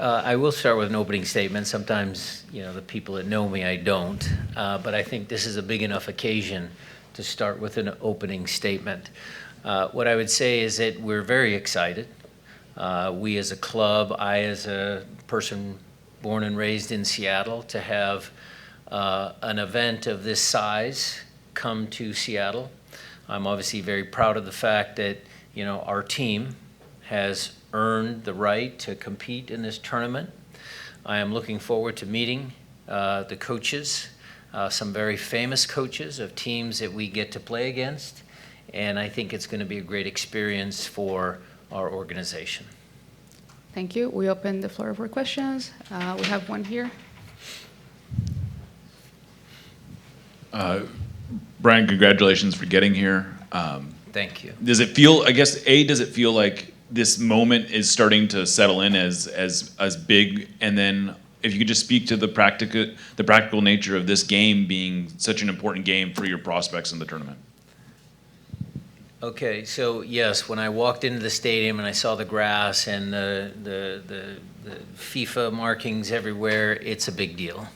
I will start with an opening statement. Sometimes, the people that know me, I don't. But I think this is a big enough occasion to start with an opening statement. What I would say is that we're very excited. We as a club, I as a person born and raised in Seattle, to have an event of this size come to Seattle. I'm obviously very proud of the fact that, our team has earned the right to compete in this tournament. I am looking forward to meeting the coaches, some very famous coaches of teams that we get to play against, and I think it's going to be a great experience for our organization. Thank you. We open the floor for questions. We have one here. Brian, congratulations for getting here. Thank you. Does it feel like this moment is starting to settle in as big? And then if you could just speak to the practical nature of this game being such an important game for your prospects in the tournament. Okay, so yes, when I walked into the stadium and I saw the grass and the FIFA markings everywhere, it's a big deal.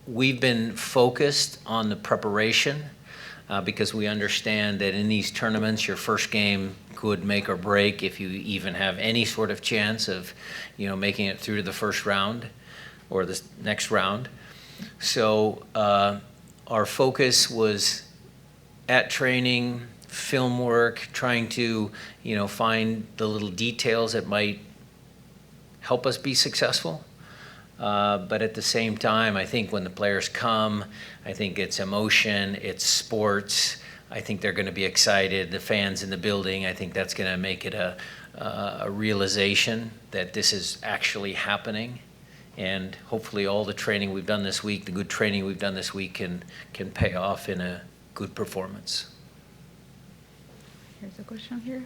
We've been focused on the preparation because we understand that in these tournaments, your first game could make or break if you even have any sort of chance of, making it through to the first round or the next round. So our focus was at training, film work, trying to, find the little details that might help us be successful. But at the same time, I think when the players come, I think it's emotion, it's sports. I think they're going to be excited. The fans in the building, I think that's going to make it a realization that this is actually happening. And hopefully all the training we've done this week, the good training we've done this week can pay off in a good performance. Here's a question here.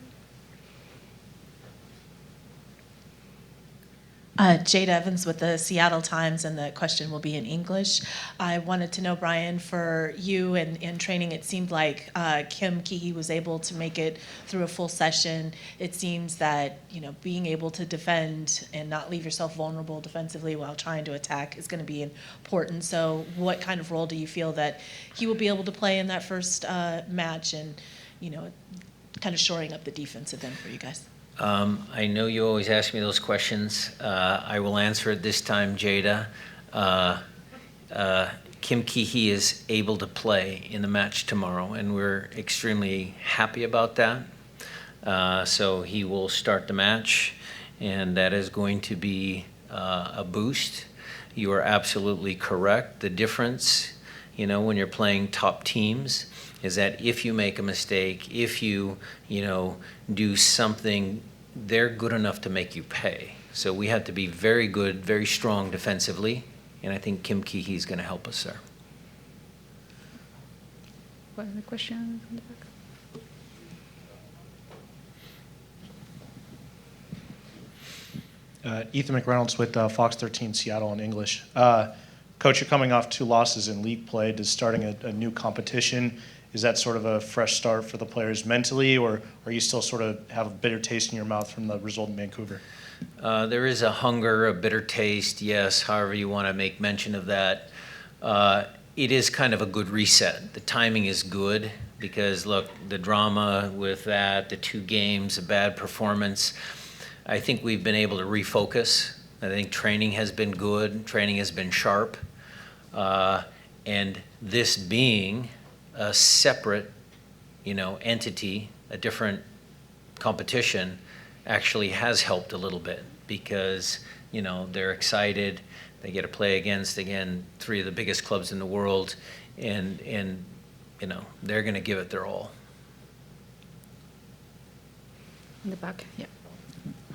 Jade Evans with the Seattle Times, and the question will be in English. I wanted to know, Brian, for you in training, it seemed like Kim Kihei was able to make it through a full session. It seems that, being able to defend and not leave yourself vulnerable defensively while trying to attack is going to be important. So what kind of role do you feel that he will be able to play in that first match and, kind of shoring up the defensive end for you guys? I know you always ask me those questions. I will answer it this time, Jada. Kim Kihei is able to play in the match tomorrow, and we're extremely happy about that. So he will start the match, and that is going to be a boost. You are absolutely correct. The difference, when you're playing top teams, is that if you make a mistake, if you, do something, they're good enough to make you pay. So we have to be very good, very strong defensively, and I think Kim Kihei is going to help us there. What other question in the back? Ethan McReynolds with Fox 13 Seattle in English. Coach, you're coming off 2 losses in league play. Does starting a new competition, is that sort of a fresh start for the players mentally, or are you still sort of have a bitter taste in your mouth from the result in Vancouver? There is a hunger, a bitter taste, yes, however you want to make mention of that. It is kind of a good reset. The timing is good because, look, the drama with that, the 2 games, a bad performance, I think we've been able to refocus. I think training has been good. Training has been sharp. And this being a separate, entity, a different competition, actually has helped a little bit because, they're excited. They get to play against, again, 3 of the biggest clubs in the world, and they're going to give it their all. In the back, yeah.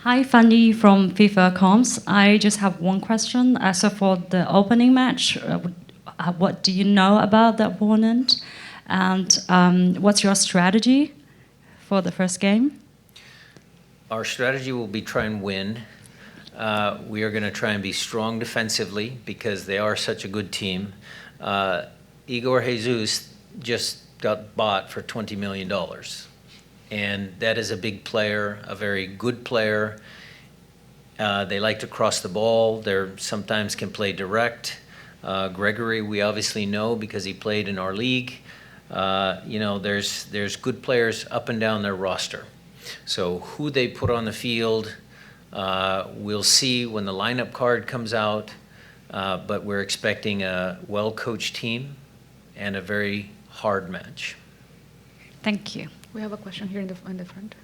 Hi, Fanny from FIFA Comms. I just have one question. So for the opening match, what do you know about the opponent? And what's your strategy for the first game? Our strategy will be try and win. We are going to try and be strong defensively because they are such a good team. Igor Jesus just got bought for $20 million. And that is a big player, a very good player. They like to cross the ball. They sometimes can play direct. Gregory, we obviously know because he played in our league. There's good players up and down their roster. So who they put on the field, we'll see when the lineup card comes out. But we're expecting a well-coached team and a very hard match. Thank you. We have a question here in the front.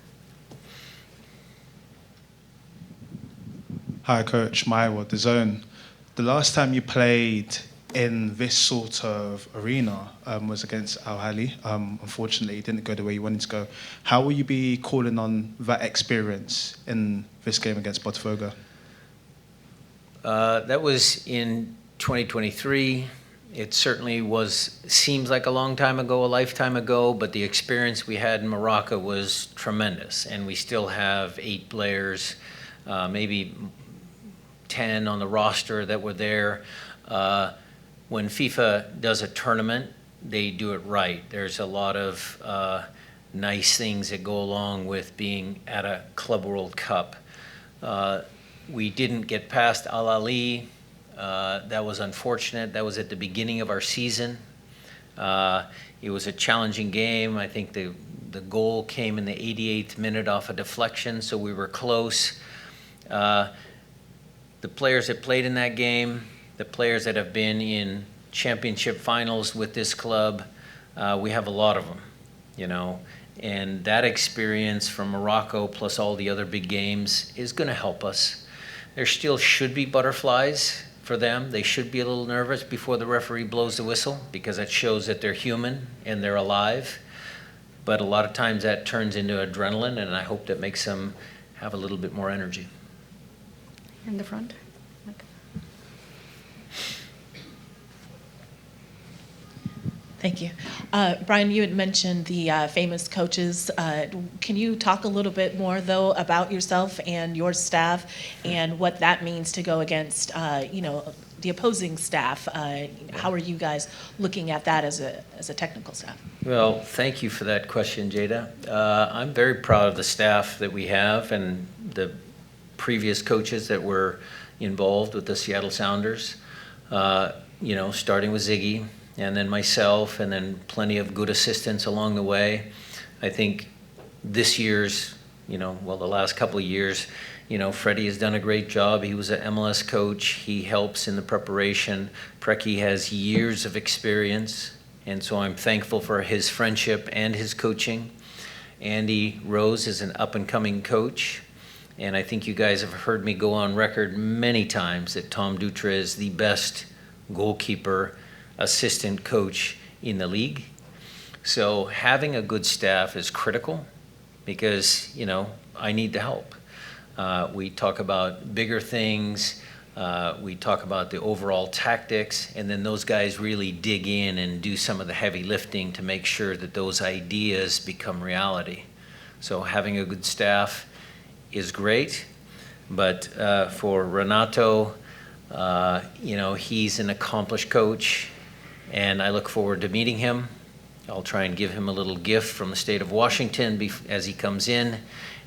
Hi, Coach Maya, The Zone. The last time you played in this sort of arena was against Al Ahly. Unfortunately, it didn't go the way you wanted to go. How will you be calling on that experience in this game against Botafogo? That was in 2023. It certainly seems like a long time ago, a lifetime ago, but the experience we had in Morocco was tremendous. And we still have 8 players, maybe 10 on the roster that were there. When FIFA does a tournament, they do it right. There's a lot of nice things that go along with being at a Club World Cup. We didn't get past Al Ahly. That was unfortunate. That was at the beginning of our season. It was a challenging game. I think the goal came in the 88th minute off a deflection, so we were close. The players that played in that game, the players that have been in championship finals with this club, we have a lot of them, and that experience from Morocco plus all the other big games is going to help us. There still should be butterflies for them. They should be a little nervous before the referee blows the whistle because that shows that they're human and they're alive. But a lot of times that turns into adrenaline, and I hope that makes them have a little bit more energy. In the front. Mike. Thank you. Brian, you had mentioned the famous coaches. Can you talk a little bit more, though, about yourself and your staff and what that means to go against, the opposing staff? How are you guys looking at that as a technical staff? Well, thank you for that question, Jada. I'm very proud of the staff that we have and the previous coaches that were involved with the Seattle Sounders, starting with Ziggy and then myself and then plenty of good assistants along the way. I think this year's, the last couple of years, Freddie has done a great job. He was an MLS coach. He helps in the preparation. Preki has years of experience, and so I'm thankful for his friendship and his coaching. Andy Rose is an up-and-coming coach. And I think you guys have heard me go on record many times that Tom Dutra is the best goalkeeper assistant coach in the league. So having a good staff is critical because, I need the help. We talk about bigger things. We talk about the overall tactics, and then those guys really dig in and do some of the heavy lifting to make sure that those ideas become reality. So having a good staff is great, but for Renato, he's an accomplished coach, and I look forward to meeting him. I'll try and give him a little gift from the state of Washington as he comes in,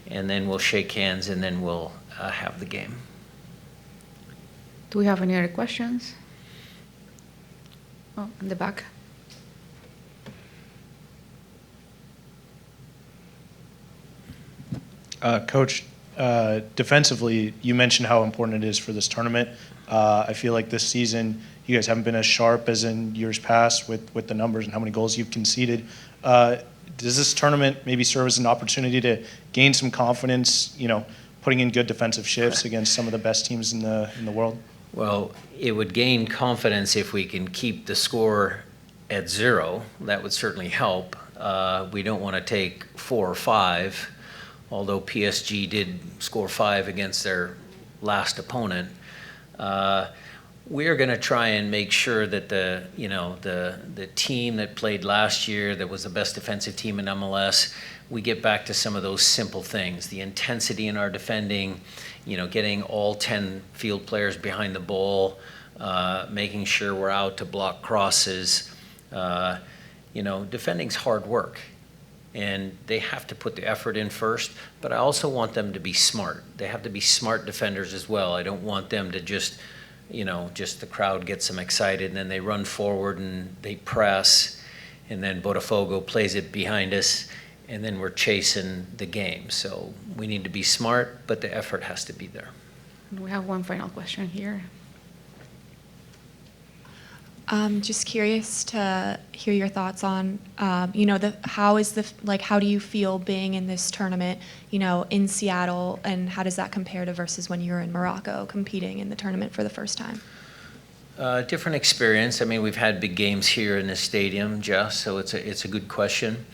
and then we'll shake hands, and then we'll have the game. Do we have any other questions? Oh, in the back. Coach, defensively, you mentioned how important it is for this tournament. I feel like this season you guys haven't been as sharp as in years past with the numbers and how many goals you've conceded. Does this tournament maybe serve as an opportunity to gain some confidence, putting in good defensive shifts against some of the best teams in the world? Well, it would gain confidence if we can keep the score at 0. That would certainly help. We don't want to take 4 or 5, although PSG did score 5 against their last opponent. We're going to try and make sure that the team that played last year, that was the best defensive team in MLS, we get back to some of those simple things, the intensity in our defending, getting all 10 field players behind the ball, making sure we're out to block crosses. Defending's hard work. And they have to put the effort in first, but I also want them to be smart. They have to be smart defenders as well. I don't want them to just, just the crowd gets them excited and then they run forward and they press, and then Botafogo plays it behind us, and then we're chasing the game. So we need to be smart, but the effort has to be there. And we have one final question here. Just curious to hear your thoughts on, how do you feel being in this tournament, in Seattle, and how does that compare to versus when you were in Morocco competing in the tournament for the first time? Different experience. I mean, we've had big games here in this stadium, Jess, so it's a good question.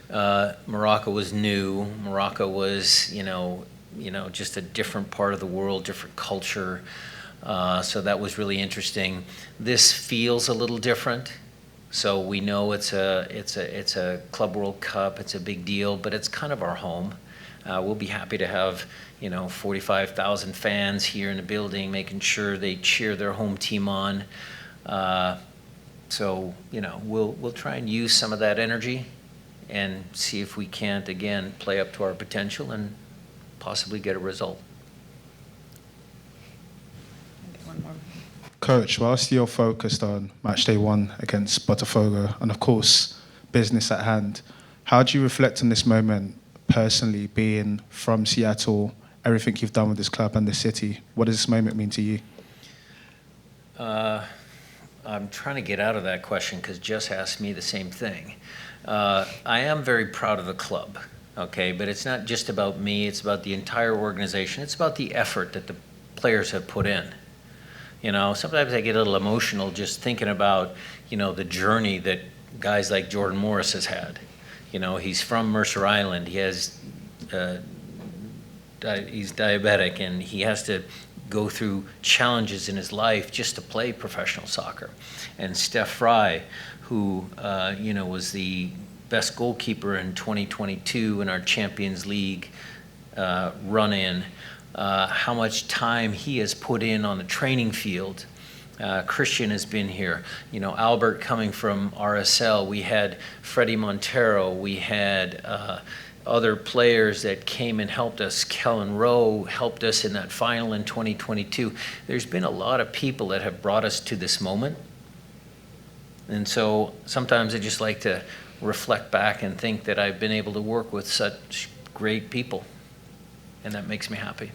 Morocco was new. Morocco was, just a different part of the world, different culture. So that was really interesting. This feels a little different. So we know it's a Club World Cup. It's a big deal, but it's kind of our home. We'll be happy to have 45,000 fans here in the building, making sure they cheer their home team on. So we'll try and use some of that energy and see if we can't again play up to our potential and possibly get a result. Coach, whilst you're focused on match day 1 against Botafogo and of course business at hand, how do you reflect on this moment personally, being from Seattle, everything you've done with this club and the city? What does this moment mean to you? I'm trying to get out of that question because Jess asked me the same thing. I am very proud of the club, okay, but it's not just about me, it's about the entire organization. It's about the effort that the players have put in. Sometimes I get a little emotional just thinking about, the journey that guys like Jordan Morris has had. He's from Mercer Island. He has, he's diabetic, and he has to go through challenges in his life just to play professional soccer. And Steph Fry, who, was the best goalkeeper in 2022 in our Champions League run-in, how much time he has put in on the training field. Christian has been here. Albert coming from RSL. We had Freddie Montero. We had other players that came and helped us. Kellen Rowe helped us in that final in 2022. There's been a lot of people that have brought us to this moment. And so sometimes I just like to reflect back and think that I've been able to work with such great people. And that makes me happy.